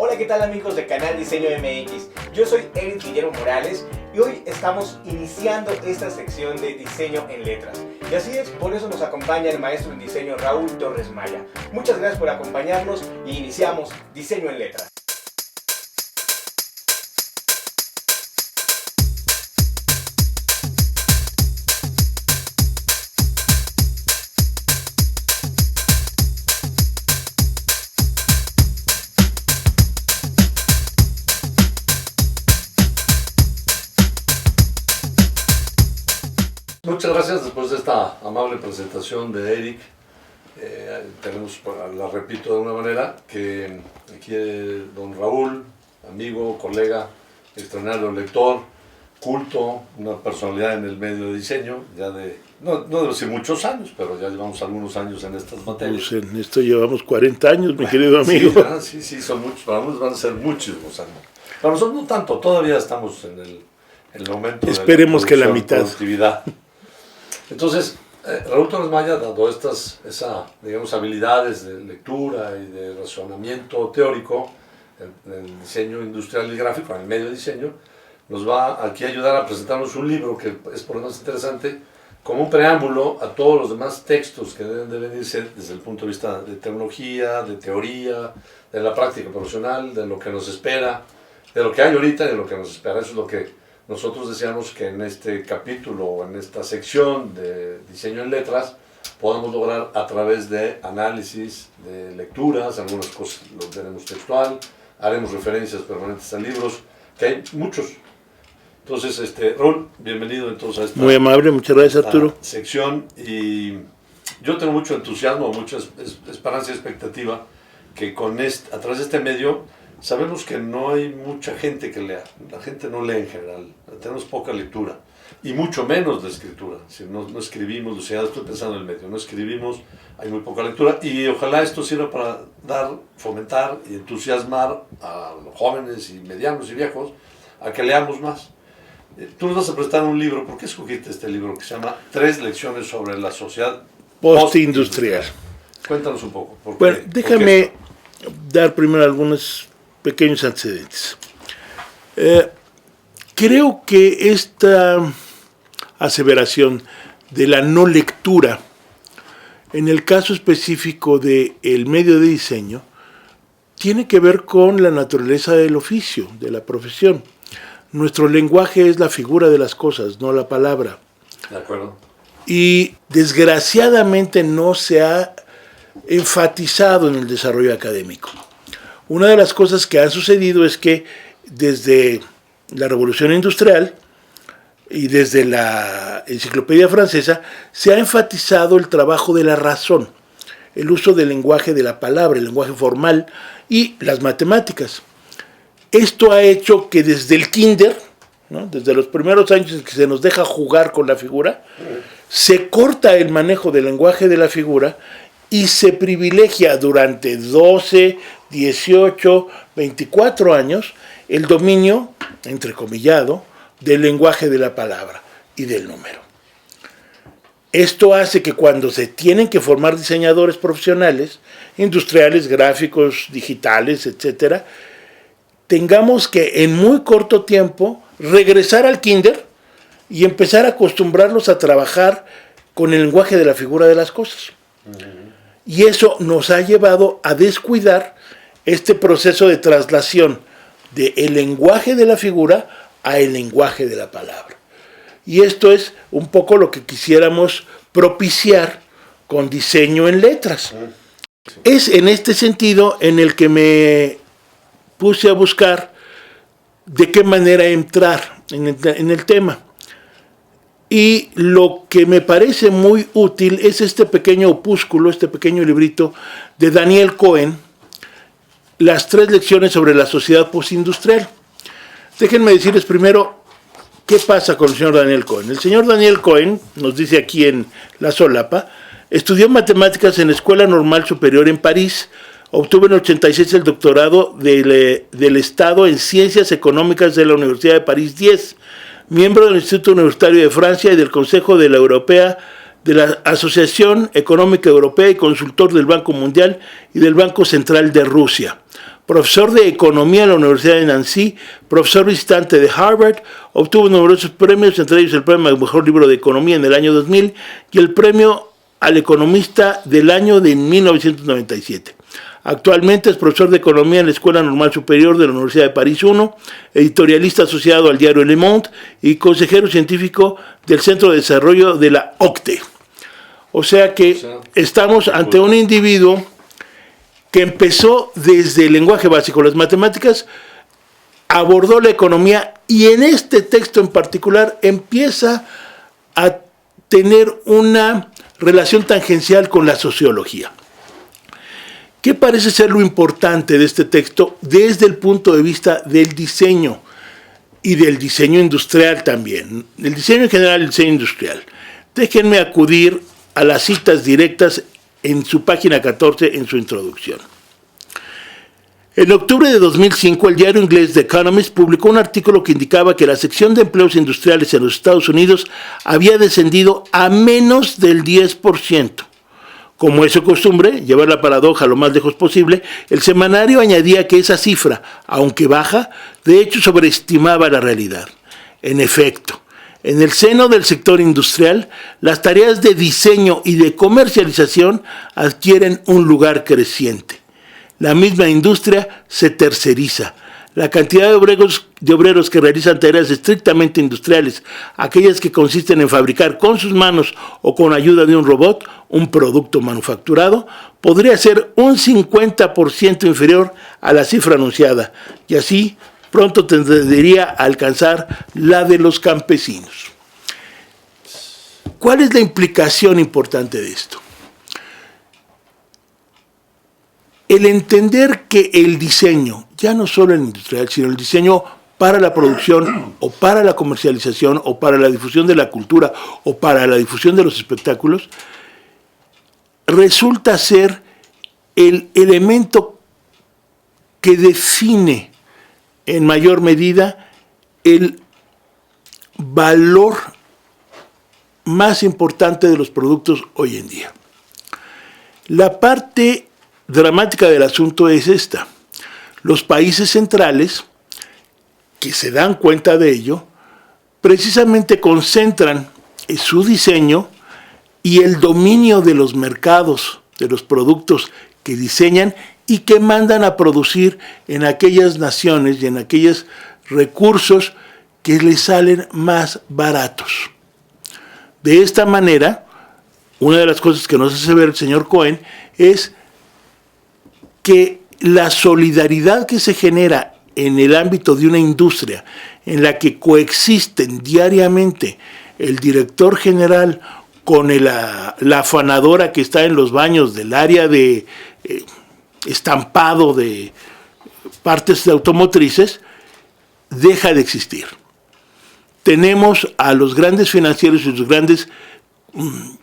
Hola, ¿qué tal amigos de Canal Diseño MX? Yo soy Eric Guillermo Morales y hoy estamos iniciando esta sección de diseño en letras. Y así es, por eso nos acompaña el maestro en diseño Raúl Torres Maya. Muchas gracias por acompañarnos y iniciamos Diseño en Letras. Muchas gracias. Después de esta amable presentación de Eric, tenemos, la repito de alguna manera, que aquí don Raúl, amigo, colega, extraordinario lector, culto, una personalidad en el medio de diseño, ya no debo decir muchos años, pero ya llevamos algunos años en estas materias. Pues en esto llevamos 40 años, mi querido amigo. Sí, son muchos, para nosotros van a ser muchísimos años. Para nosotros no tanto, todavía estamos en el momento Esperemos que la mitad. Productividad. Entonces, Raúl Torres Maya, dado esas habilidades de lectura y de razonamiento teórico en el diseño industrial y gráfico, en el medio de diseño, nos va aquí a ayudar a presentarnos un libro que es por lo menos interesante, como un preámbulo a todos los demás textos que deben de venirse desde el punto de vista de tecnología, de teoría, de la práctica profesional, de lo que nos espera, de lo que hay ahorita y de lo que nos espera. Eso es lo que nosotros deseamos que en este capítulo o en esta sección de diseño en letras podamos lograr a través de análisis, de lecturas, algunas cosas lo veremos textual, haremos referencias permanentes a libros, que hay muchos. Entonces, Raúl, bienvenido entonces a esta, muy amable, muchas gracias Arturo, sección, y yo tengo mucho entusiasmo, mucha esperanza y expectativa que a través de este medio sabemos que no hay mucha gente que lea, la gente no lee en general, tenemos poca lectura y mucho menos de escritura. Si no escribimos, o sea, estoy pensando en el medio, no escribimos, hay muy poca lectura y ojalá esto sirva para fomentar y entusiasmar a los jóvenes y medianos y viejos a que leamos más. Tú nos vas a prestar un libro. ¿Por qué escogiste este libro que se llama 3 lecciones sobre la sociedad postindustrial? Cuéntanos un poco. Bueno, déjame dar primero algunos pequeños antecedentes. Creo que esta aseveración de la no lectura, en el caso específico del medio de diseño, tiene que ver con la naturaleza del oficio, de la profesión. Nuestro lenguaje es la figura de las cosas, no la palabra. De acuerdo. Y desgraciadamente no se ha enfatizado en el desarrollo académico. Una de las cosas que ha sucedido es que desde la Revolución Industrial y desde la Enciclopedia Francesa se ha enfatizado el trabajo de la razón, el uso del lenguaje de la palabra, el lenguaje formal y las matemáticas. Esto ha hecho que desde el kinder, ¿no?, desde los primeros años en que se nos deja jugar con la figura, se corta el manejo del lenguaje de la figura y se privilegia durante 12, 18, 24 años el dominio, entrecomillado, del lenguaje de la palabra y del número. Esto hace que cuando se tienen que formar diseñadores profesionales, industriales, gráficos, digitales, etcétera, tengamos que en muy corto tiempo regresar al kinder y empezar a acostumbrarlos a trabajar con el lenguaje de la figura de las cosas. Y eso nos ha llevado a descuidar este proceso de traslación del lenguaje de la figura a el lenguaje de la palabra. Y esto es un poco lo que quisiéramos propiciar con diseño en letras. Es en este sentido en el que me puse a buscar de qué manera entrar en el tema. Y lo que me parece muy útil es este pequeño opúsculo, este pequeño librito de Daniel Cohen, Las 3 lecciones sobre la sociedad postindustrial. Déjenme decirles primero qué pasa con el señor Daniel Cohen. El señor Daniel Cohen, nos dice aquí en la solapa, estudió matemáticas en la Escuela Normal Superior en París, obtuvo en el 86 el doctorado del Estado en Ciencias Económicas de la Universidad de París 10, miembro del Instituto Universitario de Francia y del Consejo de la Europea, de la Asociación Económica Europea y consultor del Banco Mundial y del Banco Central de Rusia. profesor de economía en la Universidad de Nancy, profesor visitante de Harvard, obtuvo numerosos premios, entre ellos el premio al mejor libro de economía en el año 2000 y el premio al economista del año de 1997. Actualmente es profesor de economía en la Escuela Normal Superior de la Universidad de París I, editorialista asociado al diario Le Monde y consejero científico del Centro de Desarrollo de la OCDE. O sea que estamos ante un individuo que empezó desde el lenguaje básico, las matemáticas, abordó la economía y en este texto en particular empieza a tener una relación tangencial con la sociología. ¿Qué parece ser lo importante de este texto desde el punto de vista del diseño y del diseño industrial también? El diseño en general y el diseño industrial. Déjenme acudir a las citas directas en su página 14 en su introducción. En octubre de 2005, el diario inglés The Economist publicó un artículo que indicaba que la sección de empleos industriales en los Estados Unidos había descendido a menos del 10%. Como es su costumbre, llevar la paradoja lo más lejos posible, el semanario añadía que esa cifra, aunque baja, de hecho sobreestimaba la realidad. En efecto, en el seno del sector industrial, las tareas de diseño y de comercialización adquieren un lugar creciente. La misma industria se terceriza. La cantidad de obreros que realizan tareas estrictamente industriales, aquellas que consisten en fabricar con sus manos o con ayuda de un robot un producto manufacturado, podría ser un 50% inferior a la cifra anunciada, y así pronto tendería a alcanzar la de los campesinos. ¿Cuál es la implicación importante de esto? El entender que el diseño, ya no solo el industrial, sino el diseño para la producción o para la comercialización o para la difusión de la cultura o para la difusión de los espectáculos, resulta ser el elemento que define en mayor medida el valor más importante de los productos hoy en día. La parte dramática del asunto es esta. Los países centrales, que se dan cuenta de ello, precisamente concentran su diseño y el dominio de los mercados, de los productos que diseñan y que mandan a producir en aquellas naciones y en aquellos recursos que les salen más baratos. De esta manera, una de las cosas que nos hace ver el señor Cohen es que la solidaridad que se genera en el ámbito de una industria en la que coexisten diariamente el director general con la afanadora que está en los baños del área de estampado de partes de automotrices, deja de existir. Tenemos a los grandes financieros y los grandes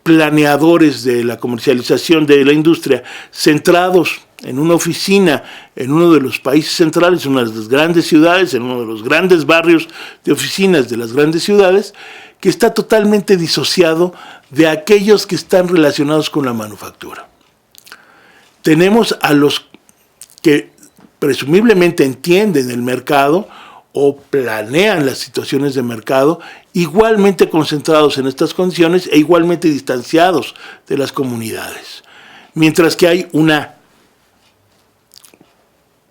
planeadores de la comercialización de la industria centrados en una oficina en uno de los países centrales, en una de las grandes ciudades, en uno de los grandes barrios de oficinas de las grandes ciudades, que está totalmente disociado de aquellos que están relacionados con la manufactura. Tenemos a los que presumiblemente entienden el mercado o planean las situaciones de mercado, igualmente concentrados en estas condiciones e igualmente distanciados de las comunidades. Mientras que hay una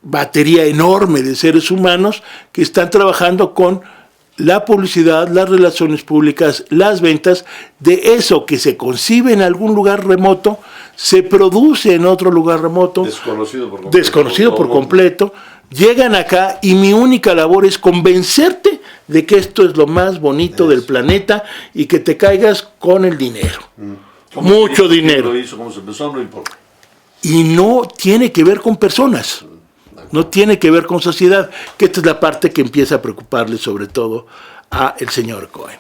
batería enorme de seres humanos que están trabajando con la publicidad, las relaciones públicas, las ventas, de eso que se concibe en algún lugar remoto, se produce en otro lugar remoto, desconocido por completo, llegan acá y mi única labor es convencerte de que esto es lo más bonito del planeta y que te caigas con el dinero. Mucho dinero. ¿Cómo se empezó? No importa. Y no tiene que ver con personas. No tiene que ver con sociedad, que esta es la parte que empieza a preocuparle sobre todo a el señor Cohen.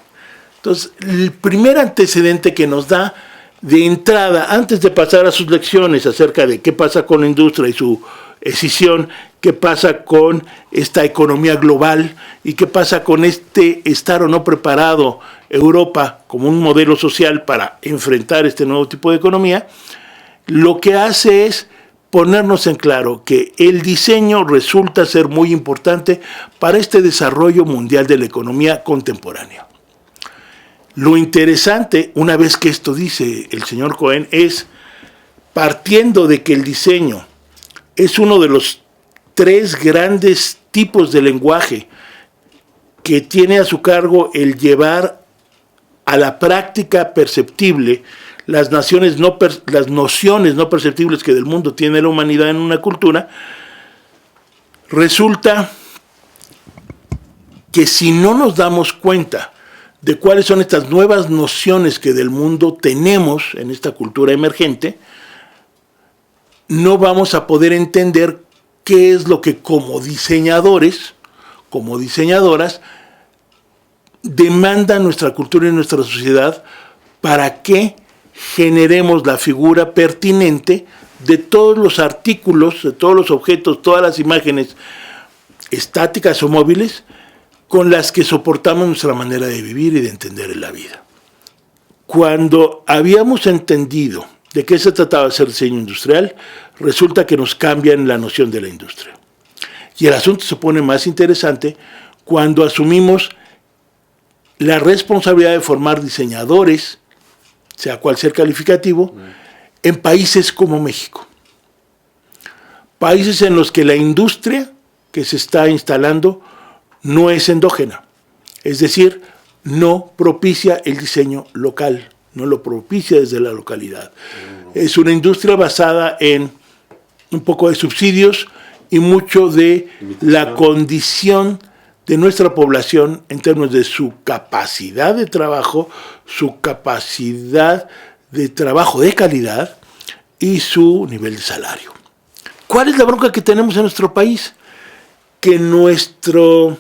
Entonces, el primer antecedente que nos da de entrada, antes de pasar a sus lecciones acerca de qué pasa con la industria y su escisión, qué pasa con esta economía global y qué pasa con este estar o no preparado Europa como un modelo social para enfrentar este nuevo tipo de economía, lo que hace es ponernos en claro que el diseño resulta ser muy importante para este desarrollo mundial de la economía contemporánea. Lo interesante, una vez que esto dice el señor Cohen, es partiendo de que el diseño es uno de los 3 grandes tipos de lenguaje que tiene a su cargo el llevar a la práctica perceptible las nociones no perceptibles que del mundo tiene la humanidad en una cultura, resulta que si no nos damos cuenta de cuáles son estas nuevas nociones que del mundo tenemos en esta cultura emergente, no vamos a poder entender qué es lo que como diseñadores, como diseñadoras, demanda nuestra cultura y nuestra sociedad para que generemos la figura pertinente de todos los artículos, de todos los objetos, todas las imágenes estáticas o móviles con las que soportamos nuestra manera de vivir y de entender la vida. Cuando habíamos entendido de qué se trataba de hacer diseño industrial, resulta que nos cambian la noción de la industria. Y el asunto se pone más interesante cuando asumimos la responsabilidad de formar diseñadores, sea cual sea el calificativo, en países como México. Países en los que la industria que se está instalando no es endógena, es decir, no propicia el diseño local, no lo propicia desde la localidad. Es una industria basada en un poco de subsidios y mucho de la condición de nuestra población en términos de su capacidad de trabajo de calidad y su nivel de salario. ¿Cuál es la bronca que tenemos en nuestro país? Que nuestro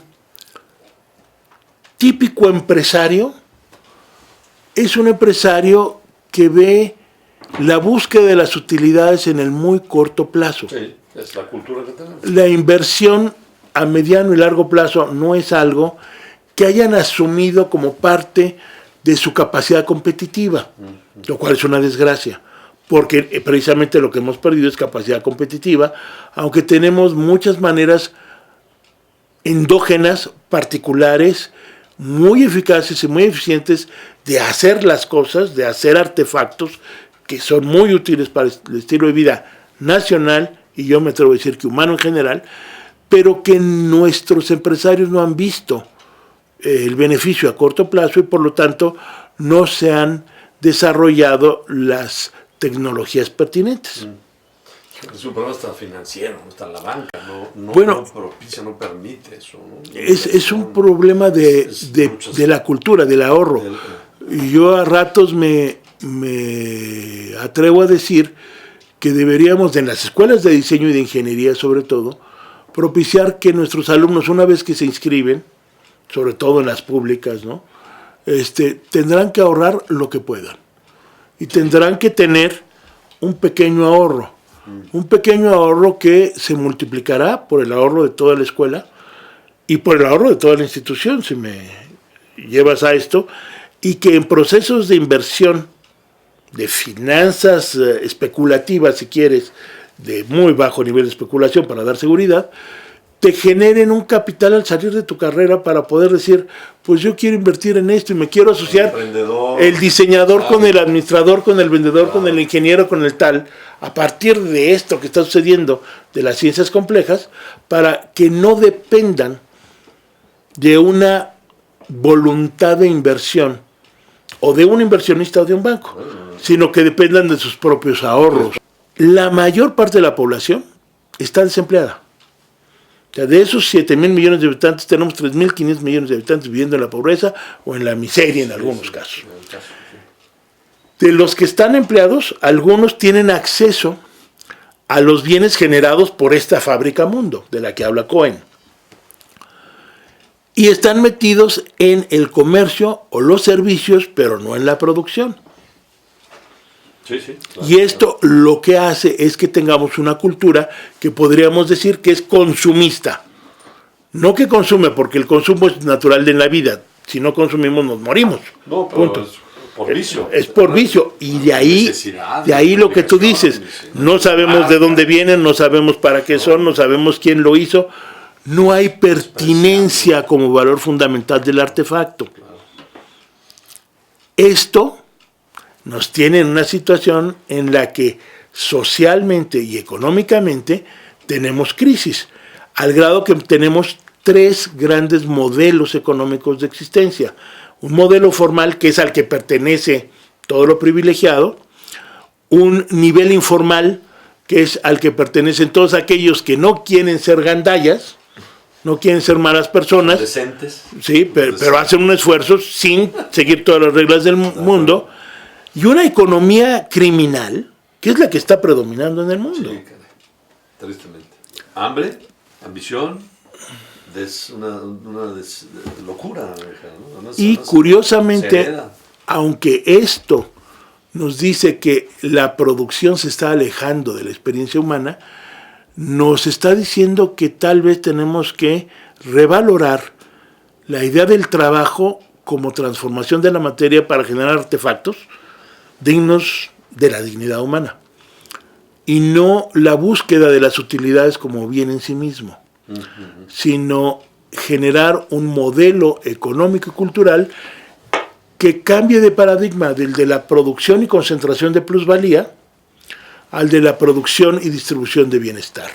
típico empresario es un empresario que ve la búsqueda de las utilidades en el muy corto plazo. Sí, es la cultura que tenemos. La inversión a mediano y largo plazo no es algo que hayan asumido como parte de su capacidad competitiva, lo cual es una desgracia, porque precisamente lo que hemos perdido es capacidad competitiva, aunque tenemos muchas maneras endógenas, particulares, muy eficaces y muy eficientes de hacer las cosas, de hacer artefactos que son muy útiles para el estilo de vida nacional, y yo me atrevo a decir que humano en general, pero que nuestros empresarios no han visto el beneficio a corto plazo y por lo tanto no se han desarrollado las tecnologías pertinentes. Es un problema hasta financiero, está en la banca, no propicia, no permite eso, ¿no? Es un problema de la cultura, del ahorro. Y yo a ratos me atrevo a decir que deberíamos, en las escuelas de diseño y de ingeniería sobre todo, propiciar que nuestros alumnos, una vez que se inscriben, sobre todo en las públicas, ¿no? Tendrán que ahorrar lo que puedan. Y tendrán que tener un pequeño ahorro. Un pequeño ahorro que se multiplicará por el ahorro de toda la escuela y por el ahorro de toda la institución, si me llevas a esto, y que en procesos de inversión, de finanzas especulativas, si quieres, de muy bajo nivel de especulación para dar seguridad, te generen un capital al salir de tu carrera para poder decir, pues yo quiero invertir en esto y me quiero asociar el diseñador con el administrador, con el vendedor, con el ingeniero, con el tal, a partir de esto que está sucediendo de las ciencias complejas, para que no dependan de una voluntad de inversión o de un inversionista o de un banco, sino que dependan de sus propios ahorros. La mayor parte de la población está desempleada. O sea, de esos 7,000 millones de habitantes, tenemos 3,500 millones de habitantes viviendo en la pobreza o en la miseria en algunos casos. De los que están empleados, algunos tienen acceso a los bienes generados por esta fábrica mundo, de la que habla Cohen. Y están metidos en el comercio o los servicios, pero no en la producción. Sí, claro, y esto lo que hace es que tengamos una cultura que podríamos decir que es consumista. No que consume, porque el consumo es natural de la vida. Si no consumimos, nos morimos. No, pero por vicio. Es por vicio. Y de Necesidad, ahí lo que tú dices, obligación, no sabemos de dónde vienen, no sabemos para qué son, no sabemos quién lo hizo. No hay pertinencia como valor fundamental del artefacto. Esto nos tiene en una situación en la que socialmente y económicamente tenemos crisis, al grado que tenemos 3 grandes modelos económicos de existencia. Un modelo formal, que es al que pertenece todo lo privilegiado; un nivel informal, que es al que pertenecen todos aquellos que no quieren ser gandallas, no quieren ser malas personas, decentes, sí, pero hacen un esfuerzo sin seguir todas las reglas del mundo; y una economía criminal, que es la que está predominando en el mundo. Sí, caray. Tristemente. Hambre, ambición, una locura. ¿No? Y curiosamente, aunque esto nos dice que la producción se está alejando de la experiencia humana, nos está diciendo que tal vez tenemos que revalorar la idea del trabajo como transformación de la materia para generar artefactos dignos de la dignidad humana, y no la búsqueda de las utilidades como bien en sí mismo, sino generar un modelo económico y cultural que cambie de paradigma del de la producción y concentración de plusvalía al de la producción y distribución de bienestar.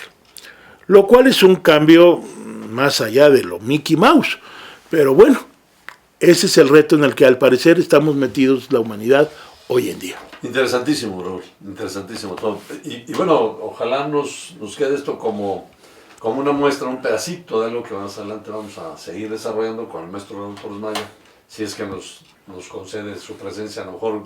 Lo cual es un cambio más allá de lo Mickey Mouse. Pero bueno, ese es el reto en el que al parecer estamos metidos la humanidad hoy en día. Interesantísimo, Raúl, interesantísimo todo. Y bueno, ojalá nos quede esto como una muestra, un pedacito de algo que más adelante vamos a seguir desarrollando con el maestro Raúl Torres Maya, si es que nos concede su presencia, a lo mejor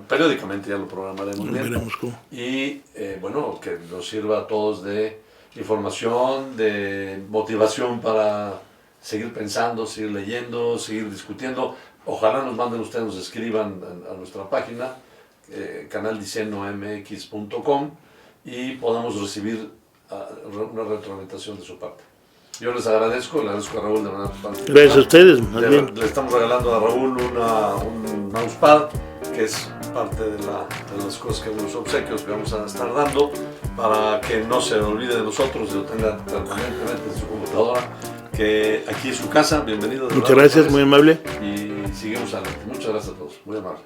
periódicamente, ya lo programaremos bien. Veremos cómo. Y bueno, que nos sirva a todos de información, de motivación para seguir pensando, seguir leyendo, seguir discutiendo. Ojalá nos manden ustedes, nos escriban a nuestra página, canaldiseñomx.com, y podamos recibir una retroalimentación de su parte. Yo les agradezco, le agradezco a Raúl de manera particular. Gracias a ustedes, más bien. Le estamos regalando a Raúl un mousepad, que es parte de las cosas, que los obsequios que vamos a estar dando, para que no se olvide de nosotros y lo tenga permanentemente en su computadora, que aquí es su casa. Bienvenido. Muchas gracias, muy amable. Y seguimos adelante. Muchas gracias a todos, muy amable.